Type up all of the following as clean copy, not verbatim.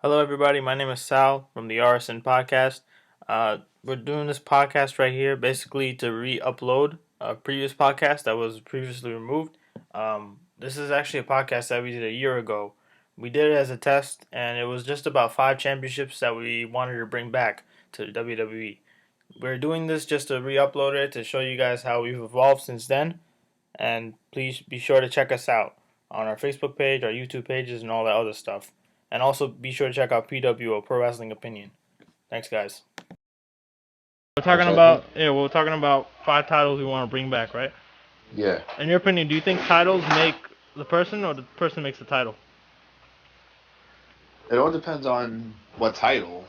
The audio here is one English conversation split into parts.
Hello, everybody. My name is Sal from the RSN podcast. We're doing this podcast right here basically to re-upload a previous podcast that was previously removed. This is actually a podcast that we did a year ago. We did it as a test, and it was just about 5 championships that we wanted to bring back to WWE. We're doing this just to re-upload it to show you guys how we've evolved since then. And please be sure to check us out on our Facebook page, our YouTube pages, and all that other stuff. And also be sure to check out PWO, Pro Wrestling Opinion. Thanks, guys. We're talking about 5 titles we want to bring back, right? Yeah. In your opinion, do you think titles make the person or the person makes the title? It all depends on what title,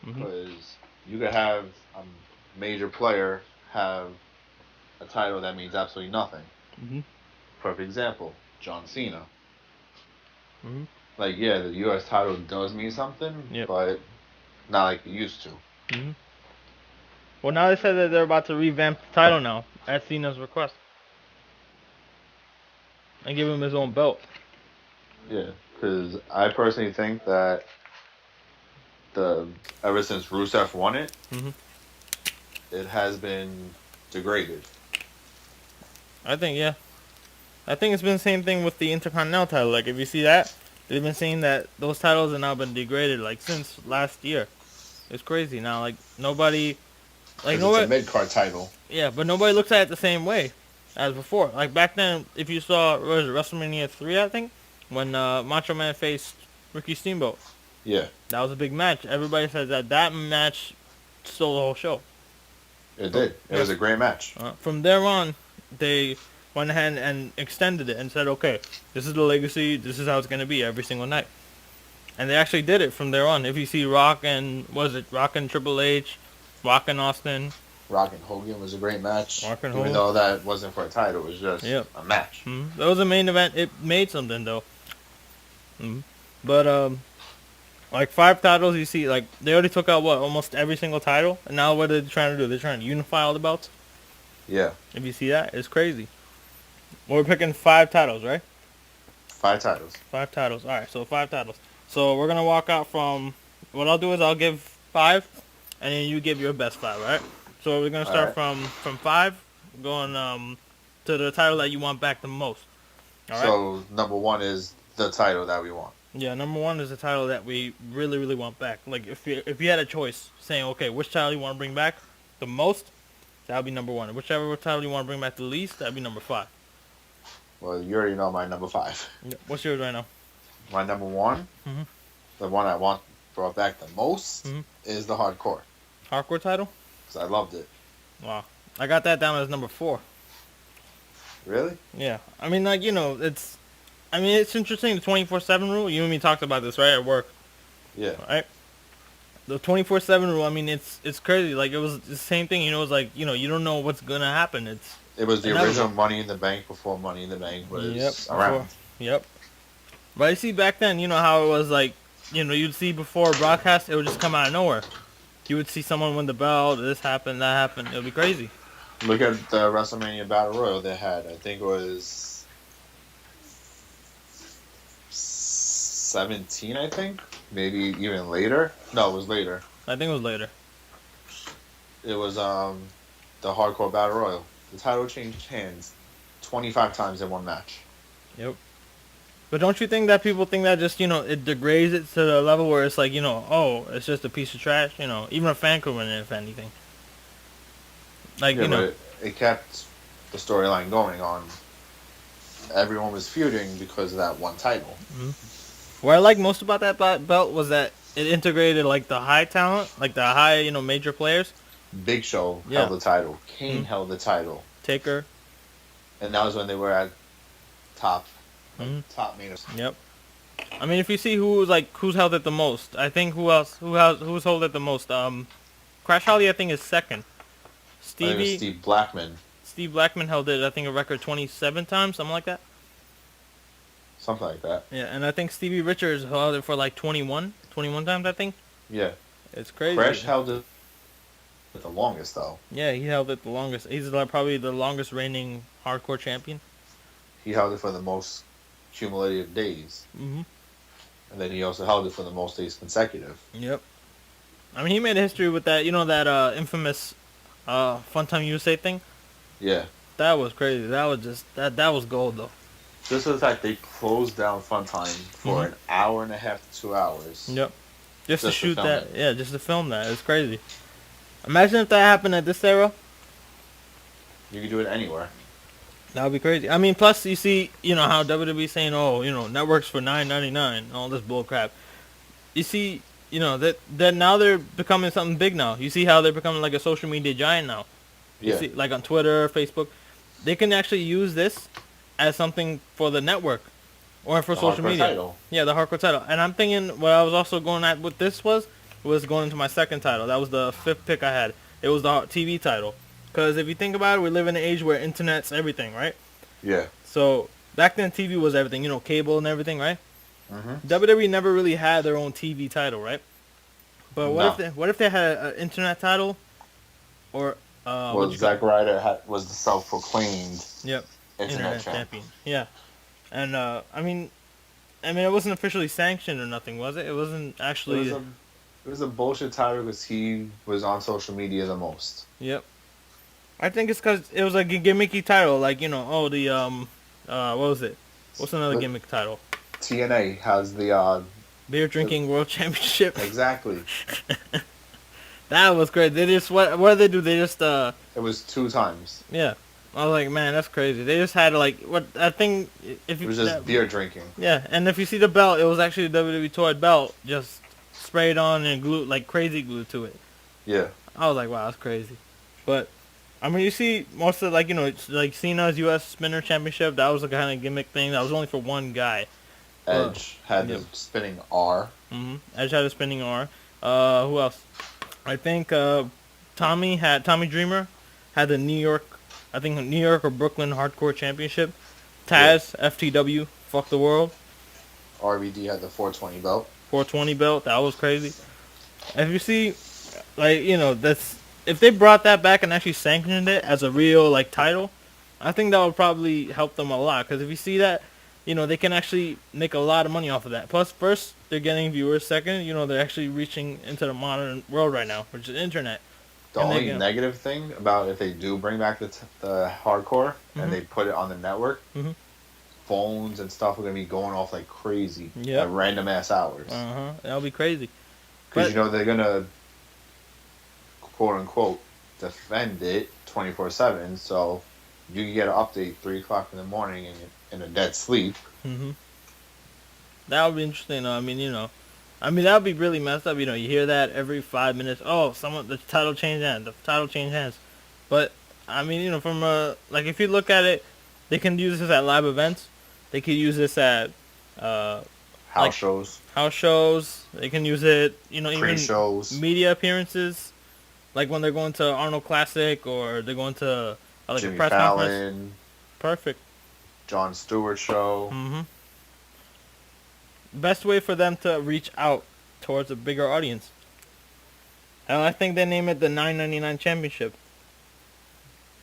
Mm-hmm. because you could have a major player have a title that means absolutely nothing. Mm-hmm. Perfect example, John Cena. Mm-hmm. Like, yeah, the U.S. title does mean something, Yep. but not like it used to. Mm-hmm. Well, now they said that they're about to revamp the title now at Cena's request and give him his own belt. Yeah, because I personally think that ever since Rusev won it, Mm-hmm. it has been degraded. I think it's been the same thing with the Intercontinental title. Like, if you see that, they've been saying that those titles have now been degraded, like, since last year. It's crazy now. Like, nobody... Like, Because it's a mid-card title. Yeah, but nobody looks at it the same way as before. Like, back then, if you saw, what was it, WrestleMania 3, I think? When Macho Man faced Ricky Steamboat. Yeah. That was a big match. Everybody said that match stole the whole show. It did. It was a great match. From there on, they went ahead and extended it and said, okay, this is the legacy, this is how it's going to be every single night. And they actually did it from there on. If you see Rock and Triple H, Rock and Austin. Rock and Hogan was a great match. Even Hogan. Though that wasn't for a title, it was just a match. Mm-hmm. That was a main event. It made something, though. Mm-hmm. But, like 5 titles, you see, like, they already took out, almost every single title. And now what are they trying to do? They're trying to unify all the belts? Yeah. If you see that, it's crazy. Well, we're picking 5 titles, right? 5 titles. 5 titles. All right, so 5 titles. So we're going to walk out from... What I'll do is I'll give 5, and then you give your best 5, right? So we're going to start from 5, going to the title that you want back the most. All right? So number 1 is the title that we want. Yeah, number 1 is the title that we really, really want back. Like, if you had a choice saying, okay, which title you want to bring back the most, that would be number 1. And whichever title you want to bring back the least, that would be number 5. Well, you already know my number 5. What's yours right now? My number 1, the one I want brought back the most, is the Hardcore. Hardcore title? Because I loved it. Wow. I got that down as number 4. Really? Yeah. I mean, like, it's interesting, the 24/7 rule. You and me talked about this, right, at work. Yeah. Right? The 24/7 rule, I mean, it's crazy. Like, it was the same thing, it was like, you don't know what's going to happen. It was the original Money in the Bank before Money in the Bank was around. Yep. But I see back then, how it was like, you'd see before a broadcast, it would just come out of nowhere. You would see someone win the belt, this happened, that happened. It would be crazy. Look at the WrestleMania Battle Royal they had. I think it was 17, I think. Maybe even later. No, it was later. I think it was later. It was the Hardcore Battle Royal. The title changed hands 25 times in one match. Yep. But don't you think that people think that just, it degrades it to the level where it's like, it's just a piece of trash? Even a fan could win it, if anything. Like, but it kept the storyline going on. Everyone was feuding because of that one title. Mm-hmm. What I like most about that belt was that it integrated, like, the high talent, like the high, major players. Big Show held the title. Kane held the title. Taker. And that was when they were at top main. Yep. I mean, if you see who's held it the most, I think who's held it the most. Crash Holly, I think, is second. Steve Blackman. Steve Blackman held it, I think, a record 27 times, something like that. Something like that. Yeah, and I think Stevie Richards held it for like 21 times, I think. Yeah. It's crazy. Crash held it the longest, though. Yeah, he held it the longest. He's probably the longest reigning hardcore champion. He held it for the most cumulative days. Mm-hmm. And then he also held it for the most days consecutive. Yep. I mean, he made history with that. You know that infamous Fun Time USA thing. Yeah. That was crazy. That was just that was gold though. Just for the fact they closed down Fun Time for an hour and a half to 2 hours. Yep. Just to shoot film that. it. Yeah, just to film that. It's crazy. Imagine if that happened at this era. You could do it anywhere. That would be crazy. I mean, plus you see, you know how WWE saying, oh, you know, networks for $9.99, all this bull crap. You see, you know that now they're becoming something big now. You see how they're becoming like a social media giant now. You see, like on Twitter, Facebook, they can actually use this as something for the network or for social media. Title. Yeah, the hardcore title. And I'm thinking what I was also going at with this was going into my second title. That was the fifth pick I had. It was the TV title. Because if you think about it, we live in an age where internet's everything, right? Yeah. So back then, TV was everything. You know, cable and everything, right? Mm-hmm. WWE never really had their own TV title, right? But what if they had an internet title, or well, Zack Ryder was the self-proclaimed internet champion. Yeah, and I mean, it wasn't officially sanctioned or nothing, was it? It wasn't actually. It was a bullshit title because he was on social media the most. Yep. I think it's because it was like a gimmicky title, like, you know, what was it? What's another gimmick title? TNA has the beer drinking world championship. Exactly. That was great. They just what did they do? They just It was 2 times. Yeah, I was like, man, that's crazy. They just had like what I think if you it was just beer drinking. Yeah, and if you see the belt, it was actually the WWE toy belt, just sprayed on and glued like crazy glue to it. Yeah. I was like, wow, that's crazy. But I mean, you see most of like, you know, it's like Cena's U.S. Spinner Championship. That was a kind of gimmick thing. That was only for one guy. Edge had the spinning R. Edge had a spinning R. Who else? I think Tommy Dreamer had the New York or Brooklyn Hardcore Championship. Taz, FTW, fuck the world. RVD had the 420 belt. 420 belt, that was crazy. If you see, like, you know, if they brought that back and actually sanctioned it as a real like title, I think that would probably help them a lot. Because if you see that, you know, they can actually make a lot of money off of that. Plus, first, they're getting viewers. Second, you know, they're actually reaching into the modern world right now, which is internet. The only negative thing about if they do bring back the hardcore and they put it on the network, phones and stuff are going to be going off like crazy at random ass hours. That'll be crazy. Because, you know, they're going to, quote unquote, defend it 24/7. So you can get an update 3 o'clock in the morning and in a dead sleep. That would be interesting. I mean, you know, that would be really messed up. You know, you hear that every 5 minutes. Oh, the title changed hands. The title changed hands. But I mean, you know, from like if you look at it, they can use this at live events. They could use this at house shows. House shows. They can use it, you know, even shows, media appearances, like when they're going to Arnold Classic or they're going to like Jimmy a press Fallon, conference. Perfect. Jon Stewart show. Best way for them to reach out towards a bigger audience. And I think they name it the $9.99 Championship.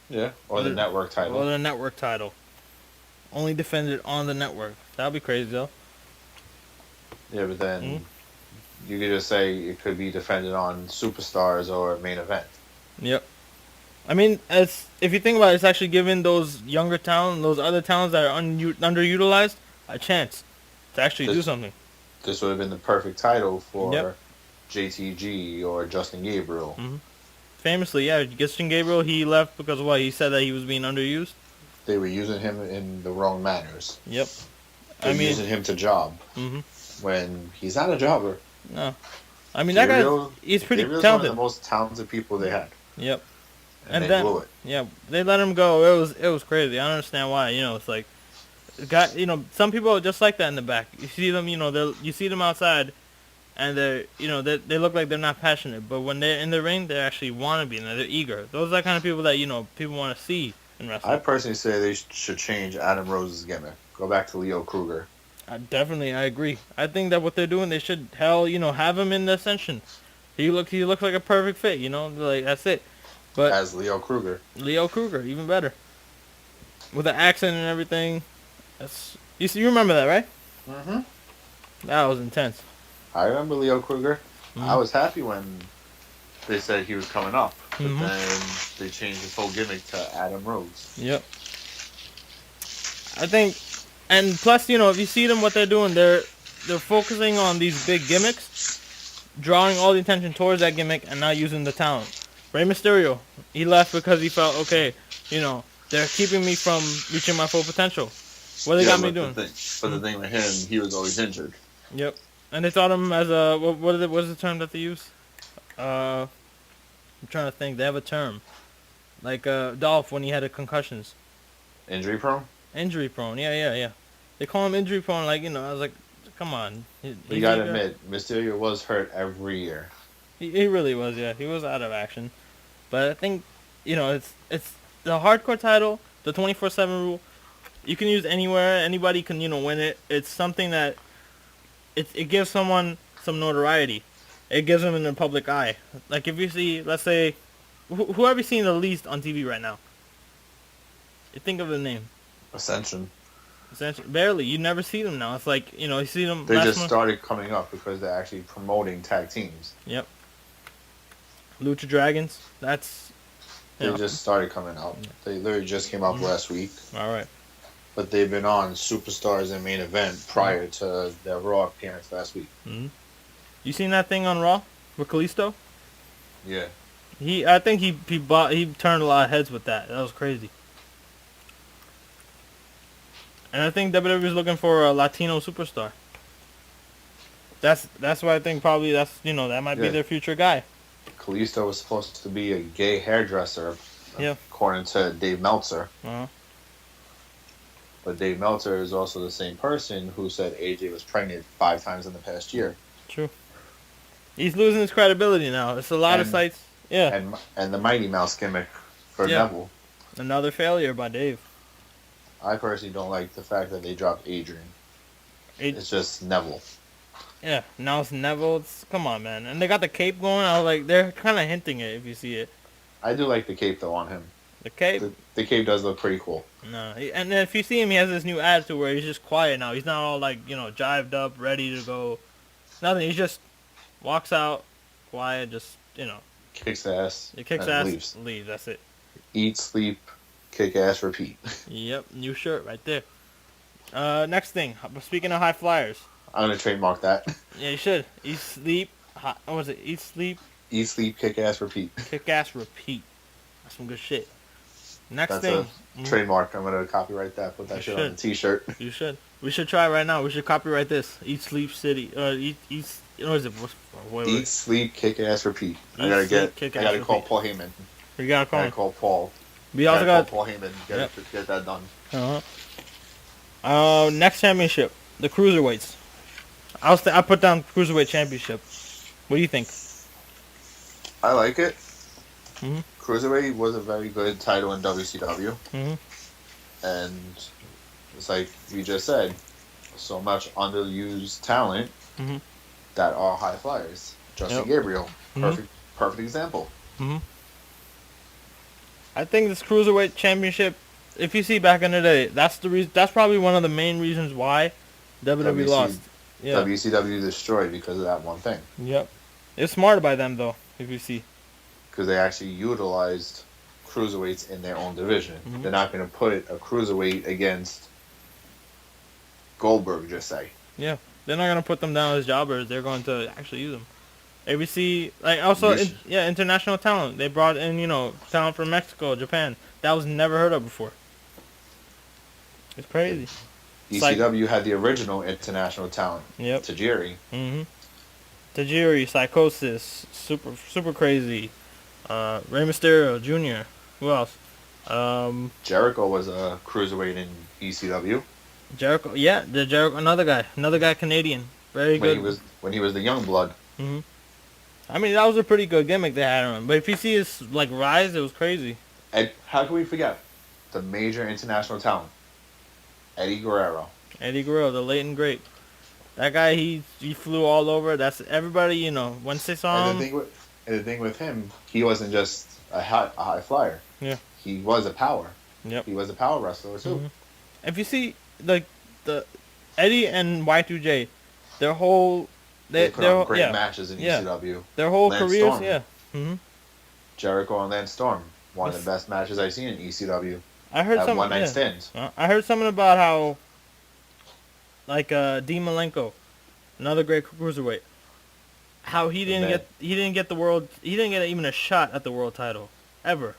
Yeah, or the network title. Or the network title. Only defended on the network. That would be crazy, though. Yeah, but then you could just say it could be defended on Superstars or Main Event. Yep. I mean, if you think about it, it's actually giving those younger talents, those other talents that are underutilized, a chance to actually do something. This would have been the perfect title for JTG or Justin Gabriel. Famously, yeah, Justin Gabriel, he left because of what? He said that he was being underused? They were using him in the wrong manners. Yep. They're using him to job. When he's not a jobber. No. I mean, that guy, he's pretty talented. One of the most talented people they had. Yep. And they blew it. Yeah, they let him go. It was crazy. I don't understand why. You know, it's like, you know, some people are just like that in the back. You see them, you know, you see them outside, and they look like they're not passionate. But when they're in the ring, they actually want to be, and they're eager. Those are the kind of people that, you know, people want to see in wrestling. I personally say they should change Adam Rose's gimmick. Go back to Leo Kruger. I agree. I think that what they're doing, they should have him in the Ascension. He looks like a perfect fit. You know, like that's it. But as Leo Kruger, even better, with the accent and everything. You remember that, right? That was intense. I remember Leo Kruger. Mm-hmm. I was happy when they said he was coming up, but then they changed his whole gimmick to Adam Rose. Yep. I think, and plus, if you see them, what they're doing, they're focusing on these big gimmicks, drawing all the attention towards that gimmick, and not using the talent. Rey Mysterio, he left because he felt, okay, they're keeping me from reaching my full potential. What they got me doing? But the thing with him, he was always injured. Yep. And they thought him as a, what is the term that they use? I'm trying to think. They have a term. Like Dolph when he had the concussions. Injury prone? Injury prone, yeah. They call him injury prone, I was like, come on. You gotta admit, Mysterio was hurt every year. He really was, yeah. He was out of action. But I think, it's the hardcore title, the 24/7 rule. You can use anywhere. Anybody can, win it. It's something that it gives someone some notoriety. It gives them in the public eye. Like if you see, let's say, who have you seen the least on TV right now? You think of the name. Ascension. Barely. You never see them now. It's like, you see them. They just started coming up because they're actually promoting tag teams. Yep. Lucha Dragons. That's. They just started coming out. They literally just came out last week. All right. But they've been on Superstars and Main Event prior to their Raw appearance last week. Mm-hmm. You seen that thing on Raw with Kalisto? Yeah. I think he turned a lot of heads with that. That was crazy. And I think WWE is looking for a Latino superstar. That's why I think probably that might be their future guy. Kalisto was supposed to be a gay hairdresser, according to Dave Meltzer. Uh-huh. But Dave Meltzer is also the same person who said AJ was pregnant 5 times in the past year. True. He's losing his credibility now. It's a lot of sites. Yeah. And the Mighty Mouse gimmick for Neville. Another failure by Dave. I personally don't like the fact that they dropped Adrian. It's just Neville. Yeah, now it's Neville. Come on, man. And they got the cape going. I was like, they're kind of hinting it if you see it. I do like the cape, though, on him. The cape? The cape does look pretty cool. No, and then if you see him, he has this new attitude where he's just quiet now. He's not all like, jived up, ready to go. Nothing. He just walks out, quiet, just, Kicks ass. He kicks ass, leaves. That's it. Eat, sleep, kick ass, repeat. Yep, new shirt right there. Next thing. Speaking of high flyers. I'm going to trademark that. Yeah, you should. Eat, sleep. What was it? Eat, sleep. Eat, sleep, kick ass, repeat. Kick ass, repeat. That's some good shit. That's a trademark. I'm going to copyright that. Put that shit on the t-shirt. You should. We should try right now. We should copyright this. Eat, sleep, city. What is it? Eat, sleep, kick ass, repeat. I gotta call Paul Heyman. You gotta call him. I call Paul. We also got Paul Heyman. Get that done. Next championship, the cruiserweights. I put down cruiserweight championship. What do you think? I like it. Mm-hmm. Cruiserweight was a very good title in WCW. Mm-hmm. And it's like we just said, so much underused talent that are high flyers. Justin Gabriel, perfect example. Mm-hmm. I think this cruiserweight championship, if you see back in the day, that's the reason. That's probably one of the main reasons why WWE lost. Yeah. WCW destroyed because of that one thing. Yep. It's smart by them though, if you see. Because they actually utilized cruiserweights in their own division. Mm-hmm. They're not going to put a cruiserweight against Goldberg, just say. Yeah. They're not going to put them down as jobbers. They're going to actually use them. ABC, like also, international talent. They brought in, talent from Mexico, Japan. That was never heard of before. It's crazy. ECW had the original international talent. Yep. Tajiri. Mm-hmm. Tajiri, Psychosis, super crazy. Rey Mysterio Jr. Who else? Jericho was a cruiserweight in ECW. Jericho, another guy, Canadian, very good. When he was the young blood. Mm-hmm. I mean, that was a pretty good gimmick they had on him. But if you see his rise, it was crazy. And how can we forget the major international talent, Eddie Guerrero? Eddie Guerrero, the late and great. That guy, he flew all over. That's everybody, once they saw him. And the thing with him, he wasn't just a high flyer. Yeah. He was a power. Yep. He was a power wrestler too. Mm-hmm. If you see the Eddie and Y2J, Their whole they put on great matches in ECW. Their whole Lance careers, Storm. yeah. Mm-hmm. Jericho and Lance Storm, one of the best matches I've seen in ECW. I heard some one night stands. I heard something about how, like Dean Malenko, another great cruiserweight, how he didn't get the world, he didn't get even a shot at the world title ever.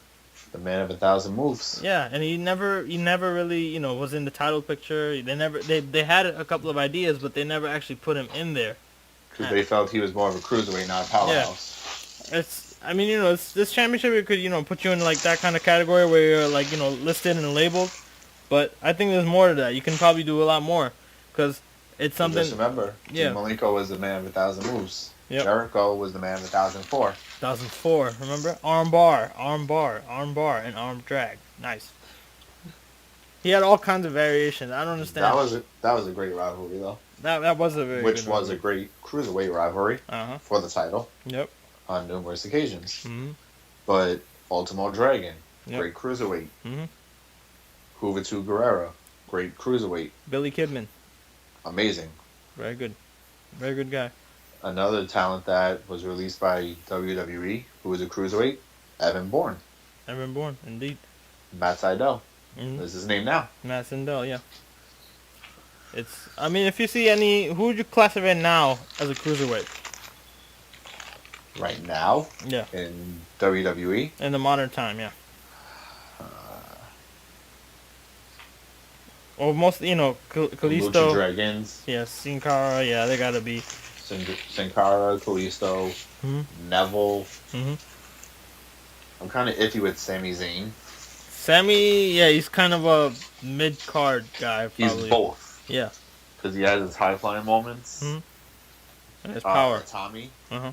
The man of 1,000 moves. Yeah, and he never really was in the title picture. They had a couple of ideas, but they never actually put him in there. Because they felt he was more of a cruiserweight, not a powerhouse. Yeah. This championship could put you in like that kind of category where you're like listed and labeled, but I think there's more to that. You can probably do a lot more, because it's something. Just remember, Dean Malenko was the man of 1,000 moves. Yep. Jericho was the man of 1,004. 1,004, remember? Arm bar, and arm drag. Nice. He had all kinds of variations. I don't understand. That was a great rivalry, though. That was a very Which was a great cruiserweight rivalry for the title. Yep. On numerous occasions. Mm-hmm. But Ultimo Dragon, great cruiserweight. Mm-hmm. Juventud Guerrera, great cruiserweight. Billy Kidman. Amazing. Very good. Very good guy. Another talent that was released by WWE, who was a cruiserweight, Evan Bourne. Evan Bourne, indeed. Matt Sydal. Mm-hmm. That's his name now. Matt Sydal, yeah. If you see who would you classify now as a cruiserweight? Right now? Yeah. In WWE? In the modern time, yeah. Well, most, Kalisto. Lucha Dragons. Yeah, Sin Cara, yeah, they gotta be. Sin Cara, Kalisto, Neville. Mm-hmm. I'm kind of iffy with Sami Zayn. Sammy, yeah, he's kind of a mid-card guy, probably. He's both. Yeah. Because he has his high-flying moments. Mm-hmm. And his power. Tommy. Uh-huh.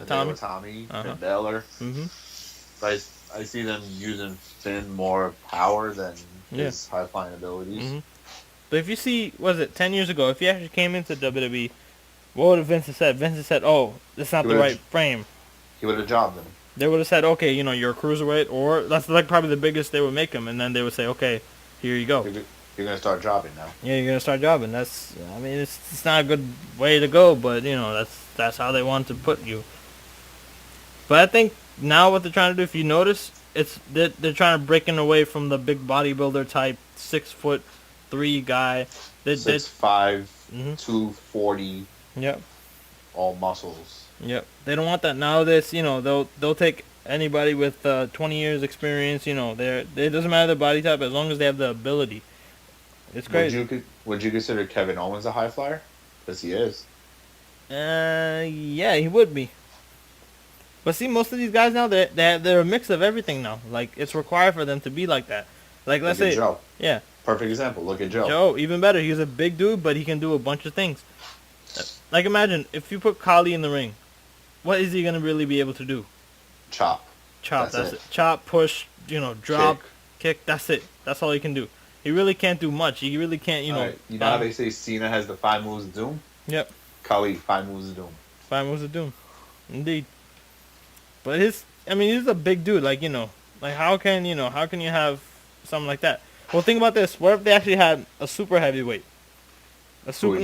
Tommy. Finn Balor. Mm-hmm. I see them using Finn more power than his high-flying abilities. Mm-hmm. But if you see, 10 years ago, if he actually came into WWE, what would Vince have said? Vince have said, oh, this is not the right frame. He would have jobbed him. They would have said, okay, you're a cruiserweight, or that's like probably the biggest they would make him, and then they would say, okay, here you go. You're going to start jobbing now. Yeah, you're going to start jobbing. It's not a good way to go, but, that's how they want to put you. But I think now what they're trying to do, if you notice, they're trying to breaking away from the big bodybuilder type 6'3" guy. 6'5", 240. Yep. All muscles. Yep. They don't want that nowadays. They'll take anybody with 20 years experience. It doesn't matter the body type as long as they have the ability. It's crazy. Would you consider Kevin Owens a high flyer? Because he is. Yeah, he would be. But see, most of these guys now, they're a mix of everything now. Like, it's required for them to be like that. Like, let's say Joe. Yeah. Perfect example. Look at Joe. Joe, even better. He's a big dude, but he can do a bunch of things. Like, imagine, if you put Kali in the ring, what is he going to really be able to do? Chop. That's it. Chop, push, drop, kick. That's it. That's all he can do. He really can't do much. He really can't, Right. You know how they say Cena has the 5 moves of doom? Yep. Kali, 5 moves of doom. 5 moves of doom. Indeed. But he's a big dude. Like, like how can you have something like that? Well, think about this. What if they actually had a super heavyweight? Who would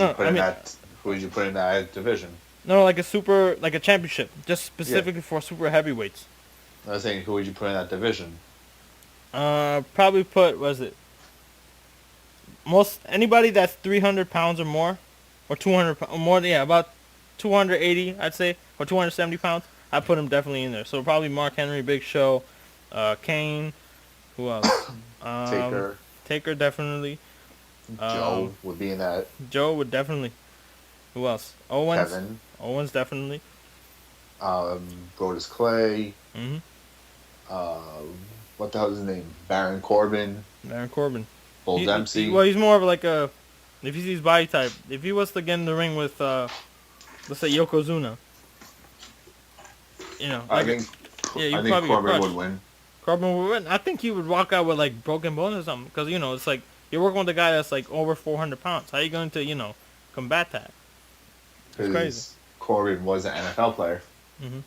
you put in that division? No, like a championship, just specifically for super heavyweights. I was saying, who would you put in that division? Probably put, anybody that's 300 pounds or more, or 200 or more, about 280, I'd say, or 270 pounds. I put him definitely in there. So probably Mark Henry, Big Show, Kane, who else? Taker definitely. Joe would be in that. Joe would definitely. Who else? Owens. Kevin. Owens definitely. Brodus Clay. Mm-hmm. What the hell is his name? Baron Corbin. Bull Dempsey. He's more of like a. If you see his body type, if he was to get in the ring with, let's say Yokozuna. I think Corbin would win. Corbin would win. I think he would walk out with like broken bones or something, because it's like you're working with a guy that's like over 400 pounds. How are you going to combat that? It's crazy. Corbin was an NFL player. Mm-hmm.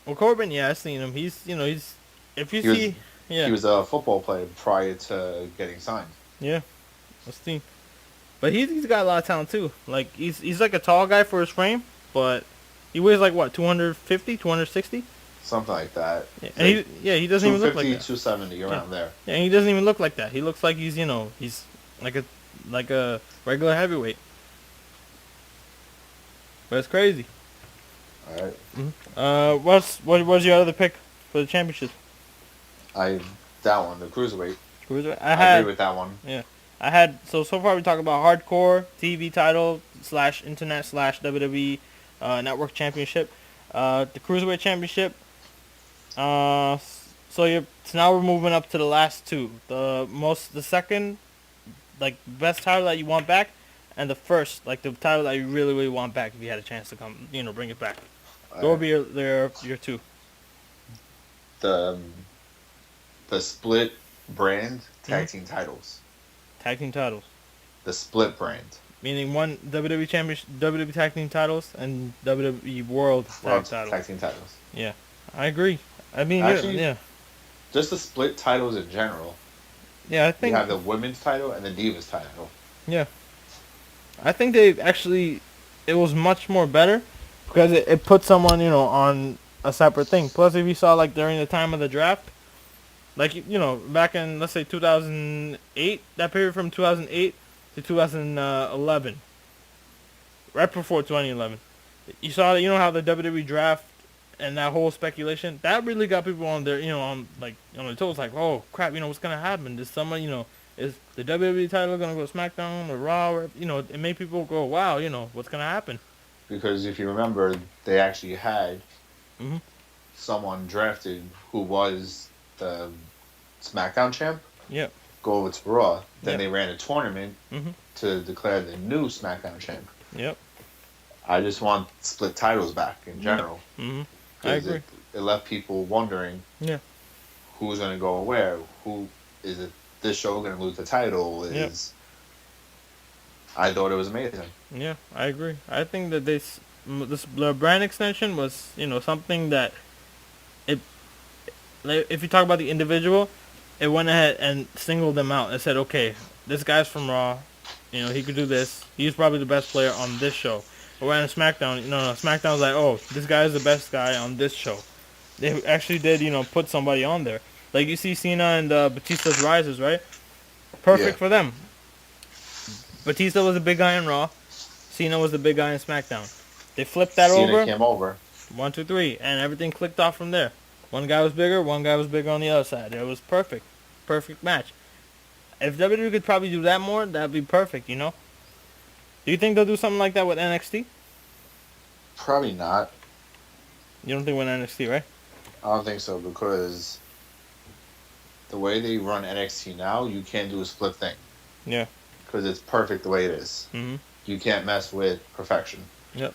Well, Corbin, yeah, I've seen him. He was a football player prior to getting signed. Yeah, let's see. But he's got a lot of talent too. Like he's like a tall guy for his frame, but he weighs like what 250, 260. Something like that. Yeah, and Like he doesn't even look like 250, that. 270 Yeah. around there. Yeah, and he doesn't even look like that. He looks like he's he's like a regular heavyweight. But it's crazy. All right. What was your other pick for the championship? That one, the cruiserweight. Cruiserweight. I agree with that one. Yeah, I had so far we talk about hardcore TV title / internet / WWE network championship, the cruiserweight championship. So now we're moving up to the last two. The second, like best title that you want back, and the first, like the title that you really really want back if you had a chance to come, bring it back. What would be your two? The split brand tag team titles. Tag team titles. The split brand. Meaning one WWE championship, WWE tag team titles, and WWE World tag titles. Tag team titles. Yeah, I agree. I mean, actually, yeah. Just the split titles in general. Yeah, I think you have the women's title and the Divas title. Yeah, I think it was much more better because it put someone on a separate thing. Plus, if you saw like during the time of the draft, like back in let's say 2008, that period from 2008 to 2011, right before 2011, you saw how the WWE draft and that whole speculation that really got people on their on their toes, like, oh crap, what's gonna happen? Is someone is the WWE title gonna go to SmackDown or Raw? Or, it made people go, wow, what's gonna happen? Because if you remember, they actually had someone drafted who was the SmackDown champ. Yeah. Go over to Raw. Then they ran a tournament to declare the new SmackDown champ. Yep. I just want split titles back in general. I agree. It left people wondering. Yeah. Who's gonna go where? Who is it? This show gonna lose the title? I thought it was amazing. Yeah, I agree. I think that the brand extension was something that if you talk about the individual, it went ahead and singled them out and said, okay, this guy's from Raw, he could do this. He's probably the best player on this show. But when SmackDown, SmackDown's like, oh, this guy's the best guy on this show. They actually did, put somebody on there. Like you see Cena and Batista's Rises, right? Perfect for them. Batista was a big guy in Raw. Cena was the big guy in SmackDown. They flipped that over. Cena came over. 1, 2, 3, and everything clicked off from there. One guy was bigger, one guy was bigger on the other side. It was perfect. Perfect match. If WWE could probably do that more, that'd be perfect, Do you think they'll do something like that with NXT? Probably not. You don't think with NXT, right? I don't think so, because the way they run NXT now, you can't do a split thing. Yeah. Because it's perfect the way it is. You can't mess with perfection. Yep.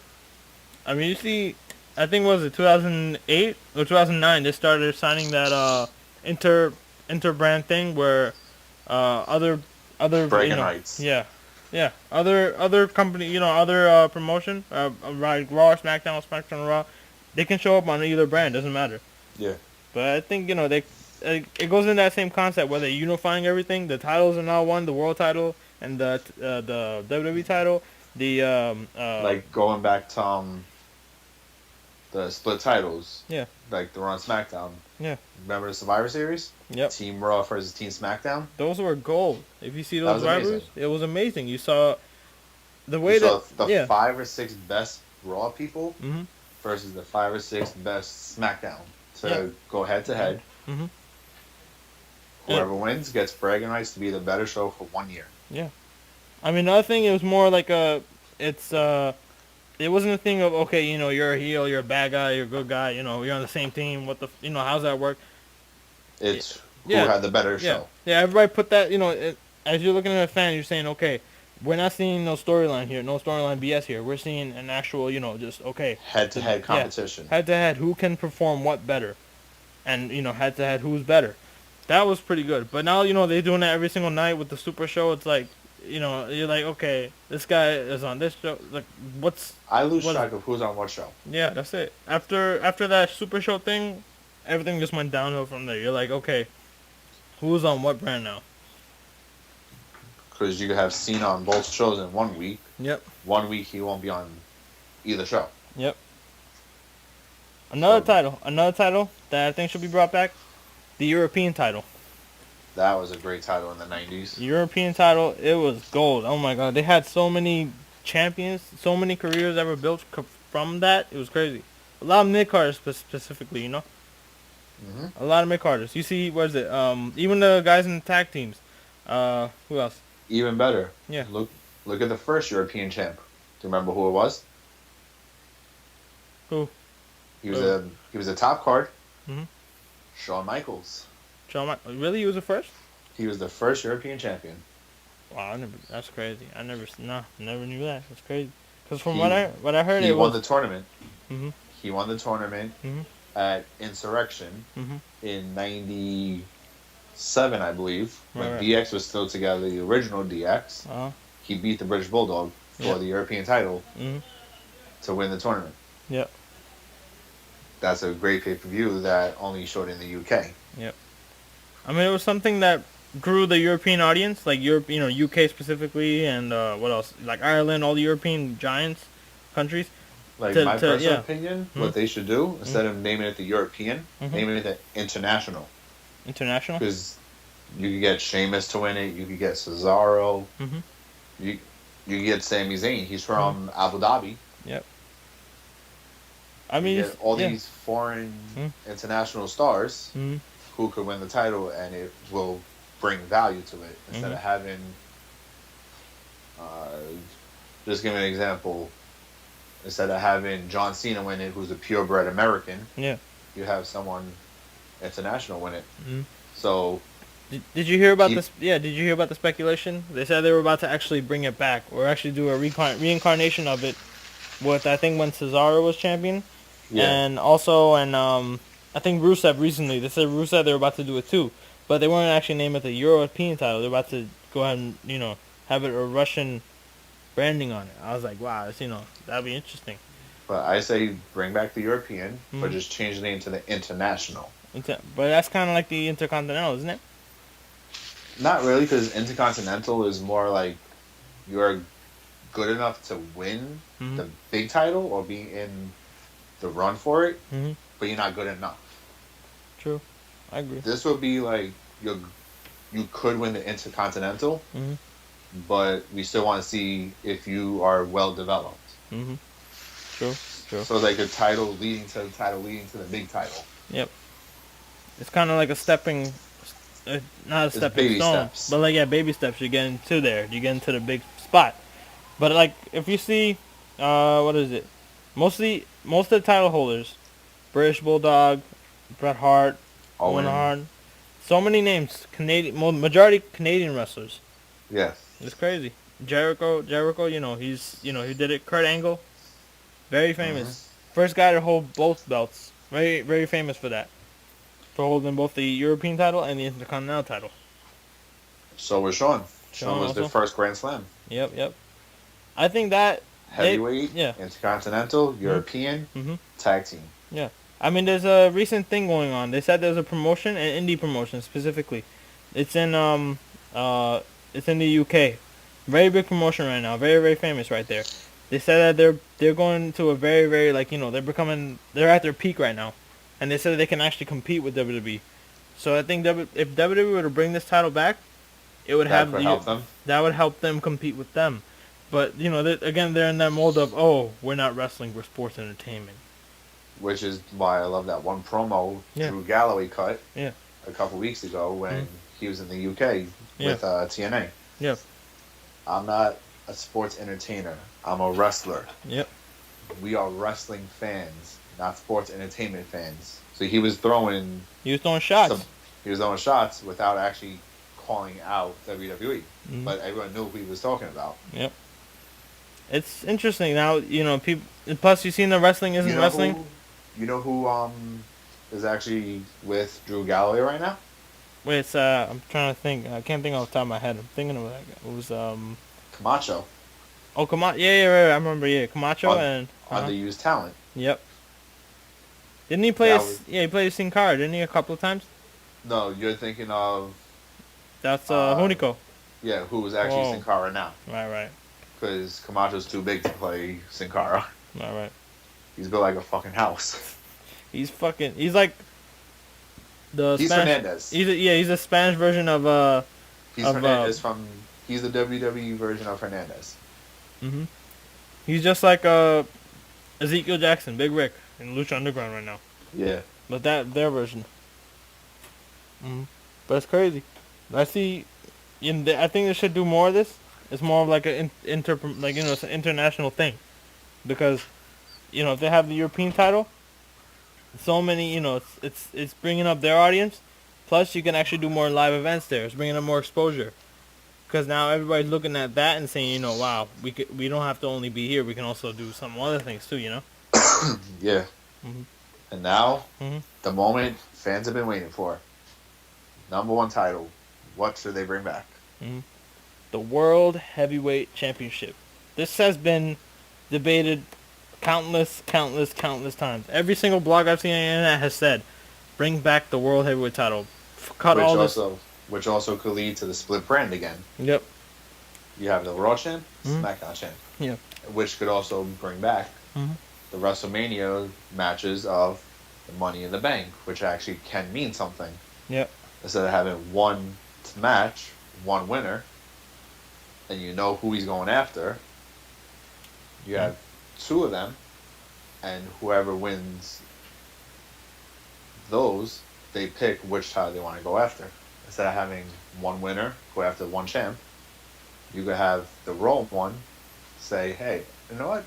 I mean, you see, I think what was it 2008 or 2009? They started signing that inter brand thing where other bragging rights. Yeah. Other company, other promotion, like Raw, SmackDown, Raw, they can show up on either brand. Doesn't matter. Yeah. But I think it goes in that same concept where they're unifying everything. The titles are now one: the world title and the WWE title. Like going back to the split titles. Yeah. Like the Raw and SmackDown. Yeah. Remember the Survivor Series? Yep. Team Raw versus Team SmackDown. Those were gold. If you see those rivalries, it was amazing. You saw the way the 5 or 6 best Raw people versus the 5 or 6 best SmackDown to go head to head. Whoever wins gets bragging rights to be the better show for 1 year. Yeah. I mean, another thing, it was more like it wasn't a thing of, okay, you're a heel, you're a bad guy, you're a good guy, you're on the same team. What the, how's that work? It's who had the better show. Yeah, everybody put that, as you're looking at a fan, you're saying, okay, we're not seeing no storyline here, no storyline BS here. We're seeing an actual, just, okay. Head-to-head competition. Head-to-head, who can perform what better? And, head-to-head, who's better? That was pretty good. But now, they're doing that every single night with the Super Show. It's like, you're like, okay, this guy is on this show. Like, I lose track of who's on what show. Yeah, that's it. After that Super Show thing, everything just went downhill from there. You're like, okay, who's on what brand now? because you could have Cena on both shows in 1 week. Yep. 1 week he won't be on either show. Yep. Another title that I think should be brought back, the European title. That was a great title in the 90s. European title, it was gold. Oh my God, they had so many champions, so many careers that were built from that. It was crazy. A lot of mid-carders specifically, you know? Mm-hmm. A lot of mid-carders. You see, what is it? Even the guys in the tag teams. Who else? Even better. Yeah. Look at the first European champ. Do you remember who it was? Who? He was a top card. Mm-hmm. Shawn Michaels. Really? He was the first? He was the first European champion. Wow, that's crazy. Never knew that. That's crazy. Because from what I heard, he won the tournament. Mm-hmm. He won the tournament at Insurrection in '97, I believe, when DX was still together, the original DX. Uh-huh. He beat the British Bulldog for the European title to win the tournament. Yep. That's a great pay-per-view that only showed in the UK. Yep. I mean, it was something that grew the European audience, like Europe, UK specifically, and what else? Like Ireland, all the European giants countries. Like my personal opinion, what they should do instead of naming it the European, naming it the International. International. Because you could get Sheamus to win it. You could get Cesaro. You could get Sami Zayn. He's from Abu Dhabi. Yep. I mean, you get all these foreign international stars who could win the title, and it will bring value to it instead of having. Just give me an example. Instead of having John Cena win it, who's a purebred American, you have someone international win it. So, did you hear about this? Yeah, did you hear about the speculation? They said they were about to actually bring it back, or actually do a reincarnation of it. With I think when Cesaro was champion, and also I think Rusev recently. They said Rusev they were about to do it too, but they weren't actually name it the European title. They're about to go ahead and have it a Russian branding on it. I was like, wow, that'd be interesting. But I say bring back the European, but just change the name to the International. But that's kind of like the Intercontinental, isn't it? Not really, because Intercontinental is more like you're good enough to win the big title or be in the run for it, but you're not good enough. True. I agree. This would be like you could win the Intercontinental, but we still want to see if you are well developed. True. So like a title leading to the title leading to the big title. Yep. It's kind of like not a stepping stone, steps. but like baby steps. You get into there. You get into the big spot. But like if you see, what is it? Most of the title holders, British Bulldog, Bret Hart, Owen Hart, so many names. Majority Canadian wrestlers. Yes. It's crazy. Jericho, he did it. Kurt Angle, very famous. First guy to hold both belts. Very, very famous for that. For holding both the European title and the Intercontinental title. So was Shawn. Shawn was the first Grand Slam. Yep. I think that heavyweight, Intercontinental, European, tag team. Yeah. I mean, there's a recent thing going on. They said there's a promotion, an indie promotion specifically. It's in the UK. Very big promotion right now. Very, very famous right there. They said that they're going to a very, very they're at their peak right now, and they said that they can actually compete with WWE. So I think if WWE were to bring this title back, it would help them. That would help them compete with them. But again, they're in that mold of we're not wrestling, we're sports entertainment. Which is why I love that one promo Drew Galloway cut a couple weeks ago when he was in the UK with TNA. Yeah. I'm not a sports entertainer. I'm a wrestler. Yep. We are wrestling fans, not sports entertainment fans. So he was throwing shots. He was throwing shots without actually calling out WWE. But everyone knew who he was talking about. Yep. It's interesting now, people. Plus, you've seen the wrestling isn't wrestling. You know who is actually with Drew Galloway right now? Wait, I'm trying to think. I can't think off the top of my head. I'm thinking of that guy. It was Camacho. Oh, Camacho. Yeah, right. I remember. Yeah, Camacho and underused talent. Yep. Didn't he play? He played Sin Cara, didn't he? A couple of times. No, you're thinking of. That's Hunico. Yeah, who was actually Sin Cara now. Right. Because Camacho's too big to play Sin Cara. Right. He's built like a fucking house. He's like the He's Spanish. Fernandez. He's a Spanish version of He's Fernandez he's the WWE version of Fernandez. Mhm. He's just like Ezekiel Jackson, Big Rick in Lucha Underground right now. Yeah. But their version. But it's crazy. I see. I think they should do more of this. It's more of like it's an international thing, because if they have the European title, so many it's bringing up their audience. Plus, you can actually do more live events there. It's bringing up more exposure, because now everybody's looking at that and saying, wow, we don't have to only be here. We can also do some other things too. Yeah. Mm-hmm. And now, the moment fans have been waiting for. Number 1 title. What should they bring back? The World Heavyweight Championship. This has been debated countless times. Every single blog I've seen on the internet has said, bring back the World Heavyweight title. Which also could lead to the split brand again. Yep. You have the Raw champ, SmackDown champ. Yeah. Which could also bring back the WrestleMania matches of the Money in the Bank, which actually can mean something. Yep. Instead of having one match, one winner, and you know who he's going after, you have 2 of them, and whoever wins those, they pick which title they want to go after. Instead of having one winner go after one champ, you could have the Raw one say, hey, you know what?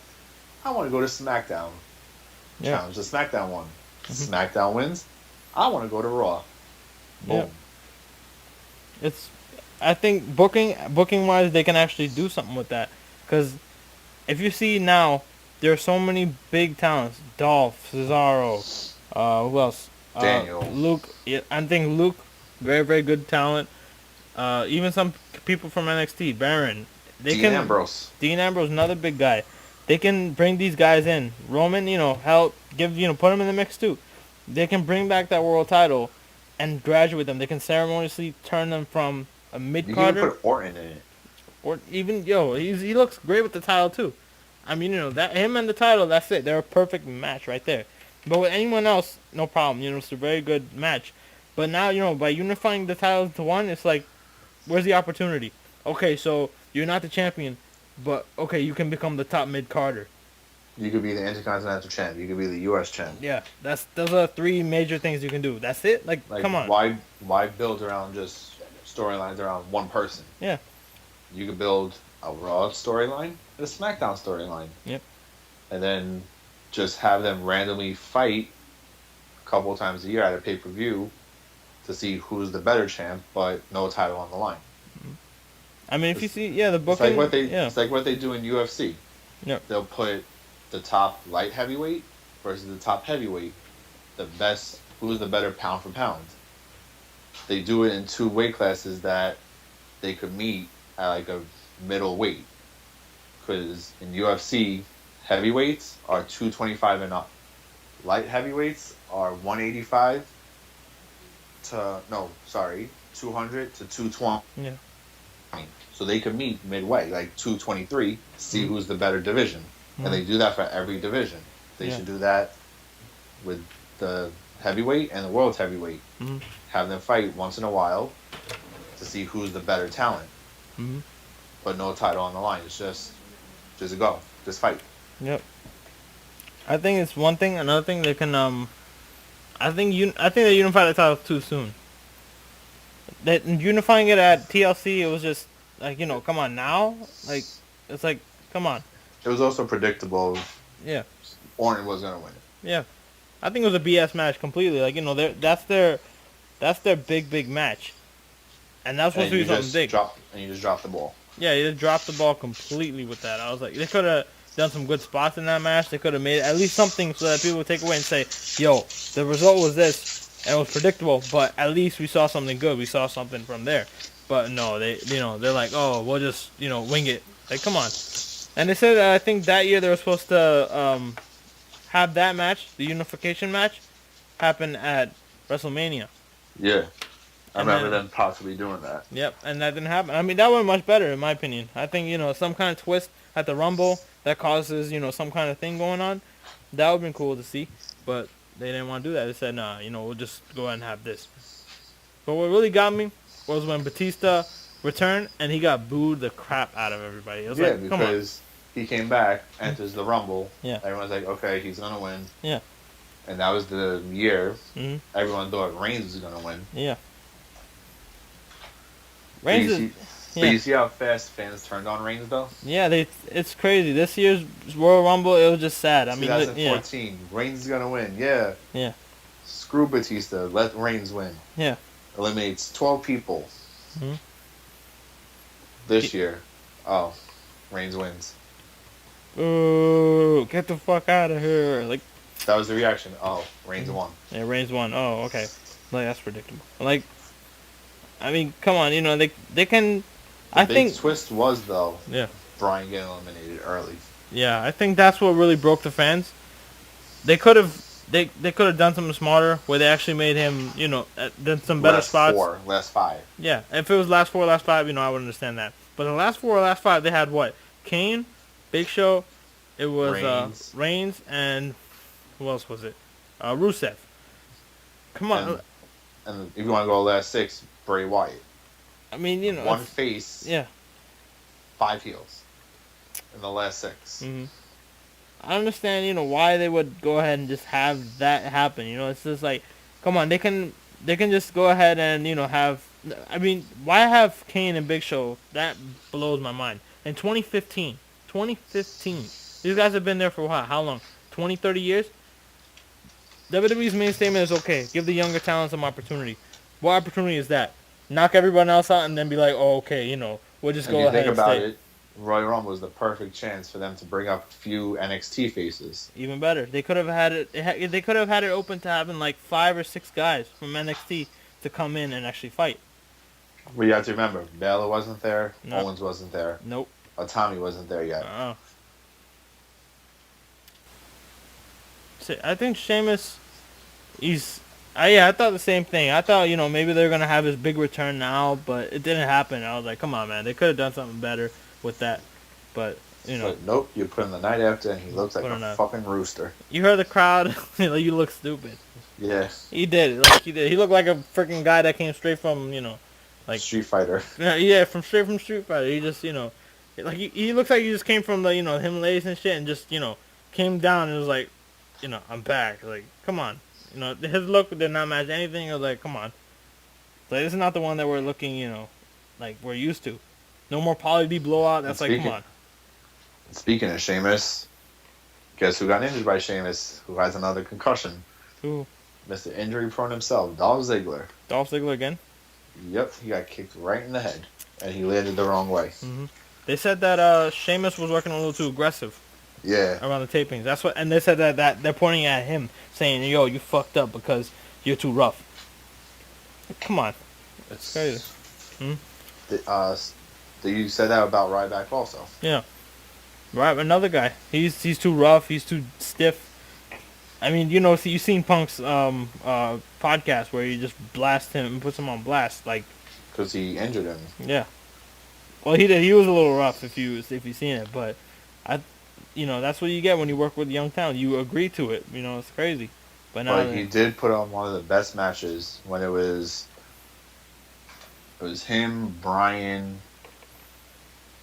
I want to go to SmackDown. Challenge the SmackDown one. SmackDown wins. I want to go to Raw. Boom. Yeah. I think booking wise, they can actually do something with that, because if you see now, there are so many big talents. Dolph, Cesaro, who else? Daniel. Luke. Yeah, I think Luke, very, very good talent. Even some people from NXT, Baron. Dean Ambrose, another big guy. They can bring these guys in. Roman, help put him in the mix too. They can bring back that world title and graduate them. They can ceremoniously turn them from a mid-carder. You can put Orton in it. Or even, he looks great with the title too. I mean, that him and the title, that's it. They're a perfect match right there. But with anyone else, no problem. It's a very good match. But now, by unifying the titles to one, it's like, where's the opportunity? Okay, so you're not the champion, but okay, you can become the top mid-carder. You could be the Intercontinental champ. You could be the U.S. champ. Yeah, those are 3 major things you can do. That's it? Like come on. Why build around just storylines around one person? Yeah. You could build a Raw storyline and a SmackDown storyline. Yep. And then just have them randomly fight a couple of times a year at a pay-per-view to see who's the better champ, but no title on the line. I mean, if you see, the booking... It's like what they do in UFC. Yep. They'll put the top light heavyweight versus the top heavyweight. Who's the better pound for pound. They do it in 2 weight classes that they could meet at like a middle weight. Because in UFC, heavyweights are 225 and up. Light heavyweights are 185 200 to 220. Yeah. So they could meet midway, like 223, see who's the better division. And they do that for every division. They should do that with the heavyweight and the world heavyweight. Have them fight once in a while to see who's the better talent. But no title on the line. It's just go. Just fight. Yep. I think it's one thing. Another thing, they can I think they unified the title too soon. That unifying it at TLC, it was just like, come on now. Like, it's like, come on. It was also predictable. Yeah. Orton was gonna win it. Yeah. I think it was a BS match completely. Like, that's their big match, and that's supposed to be something big. And you just dropped the ball. Yeah, you just dropped the ball completely with that. I was like, they could have done some good spots in that match. They could have made at least something so that people would take away and say, yo, the result was this, and it was predictable, but at least we saw something good. We saw something from there. But no, they're like, oh, we'll just, wing it. Like, come on. And they said, I think that year they were supposed to have that match, the unification match, happen at WrestleMania. Yeah. I remember them possibly doing that. Yep, and that didn't happen. I mean, that went much better in my opinion. I think some kind of twist at the Rumble that causes some kind of thing going on. That would have been cool to see, but they didn't want to do that. They said, nah, we'll just go ahead and have this. But what really got me was when Batista returned and he got booed the crap out of everybody. It was like, come on. Because he came back, enters the Rumble. Yeah. Everyone's like, okay, he's going to win. Yeah. And that was the year everyone thought Reigns was going to win. Yeah. Reigns But you see how fast fans turned on Reigns, though? Yeah, it's crazy. This year's Royal Rumble, it was just sad. I mean, 2014, Reigns is going to win. Yeah. Yeah. Screw Batista. Let Reigns win. Yeah. Eliminates 12 people. Mm-hmm. This year, Reigns wins. Ooh, get the fuck out of here. Like, that was the reaction. Oh, Reigns won. Yeah, Reigns won. Oh, okay. Like, that's predictable. Like, I mean, come on, they can. The big twist was, though, yeah, Bryan getting eliminated early. Yeah, I think that's what really broke the fans. They could have done something smarter where they actually made him, done some better spots. Last five. Yeah, if it was last 4, last 5, I would understand that. But the last 4, last 5, they had what? Kane, Big Show, it was Reigns, and who else was it? Rusev. Come on. And if you want to go last 6, Bray Wyatt. I mean, one face. Yeah. 5 heels in the last 6. Mm-hmm. I understand, why they would go ahead and just have that happen. It's just like, come on, they can just go ahead and have. I mean, why have Kane and Big Show? That blows my mind. In 2015, these guys have been there for how long? 20, 30 years. WWE's main statement is okay. Give the younger talent some opportunity. What opportunity is that? Knock everyone else out and then be like, oh, okay, we'll just go ahead and stay. Think about it. Royal Rumble was the perfect chance for them to bring up a few NXT faces. Even better. They could have had it. They could have had it open to having like 5 or 6 guys from NXT to come in and actually fight. Well, you have to remember, Balor wasn't there. Nope. Owens wasn't there. Nope. Tommy wasn't there yet. See, I think Sheamus, I thought the same thing. I thought, maybe they're going to have his big return now, but it didn't happen. I was like, come on, man. They could have done something better with that. But, But nope, you put him the night after, and he looks like a fucking rooster. You heard the crowd. You look stupid. Yeah. He did. He did. He looked like a freaking guy that came straight from, like Street Fighter. Yeah, straight from Street Fighter. He just, like he looks like he just came from the, Himalayas and shit, and just, came down and was like, I'm back. Like, come on. His look did not match anything. I was like, come on. Like, this is not the one that we're looking, like we're used to. No more Paulie D blowout. That's like, come on. Speaking of Sheamus, guess who got injured by Sheamus? Who has another concussion? Who? Mr. Injury Prone himself, Dolph Ziggler. Dolph Ziggler again? Yep, he got kicked right in the head, and he landed the wrong way. Mm-hmm. They said that Sheamus was working a little too aggressive. Yeah. Around the tapings. That's what, and they said that they're pointing at him, saying, "Yo, you fucked up because you're too rough." Come on, it's crazy. You said that about Ryback also. Yeah, right. Another guy. He's too rough. He's too stiff. I mean, you've seen Punk's podcast where you just blast him and puts him on blast, like because he injured him. Yeah. Well, he did. He was a little rough if you've seen it, but that's what you get when you work with young talent. You agree to it. It's crazy. But he did put on one of the best matches when it was him, Bryan,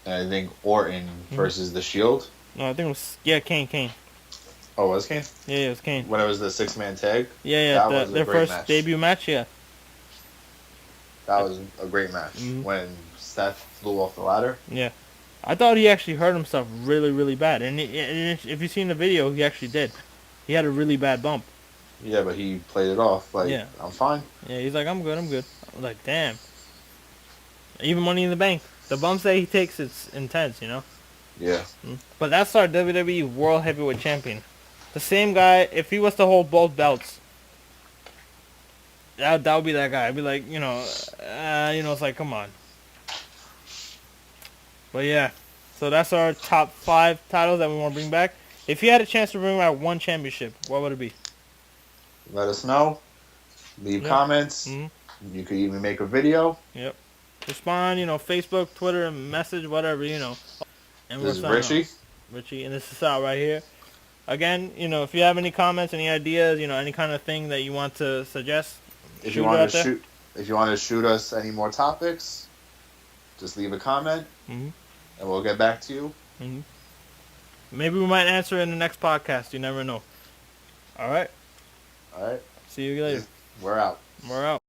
and I think Orton versus The Shield. No, I think it was Kane. Oh, it was Kane? Yeah, it was Kane. When it was the 6-man tag? Yeah, that was their first debut match, yeah. That was a great match. Mm-hmm. When Seth flew off the ladder. Yeah. I thought he actually hurt himself really, really bad. And if you've seen the video, he actually did. He had a really bad bump. Yeah, but he played it off. Like, yeah. I'm fine. Yeah, he's like, I'm good. I was like, damn. Even Money in the Bank. The bumps that he takes, it's intense, Yeah. But that's our WWE World Heavyweight Champion. The same guy, if he was to hold both belts, that would be that guy. I'd be like, it's like, come on. But yeah, so that's our top 5 titles that we want to bring back. If you had a chance to bring back one championship, what would it be? Let us know. Leave comments. Mm-hmm. You could even make a video. Yep. Respond, Facebook, Twitter, message, whatever, and we'll This is sign off. Richie. Richie, and this is Sal right here. Again, if you have any comments, any ideas, any kind of thing that you want to suggest, If you shoot it want to out there. if you want to shoot us any more topics, just leave a comment, and we'll get back to you. Maybe we might answer in the next podcast. You never know. All right. All right. See you later. We're out. We're out.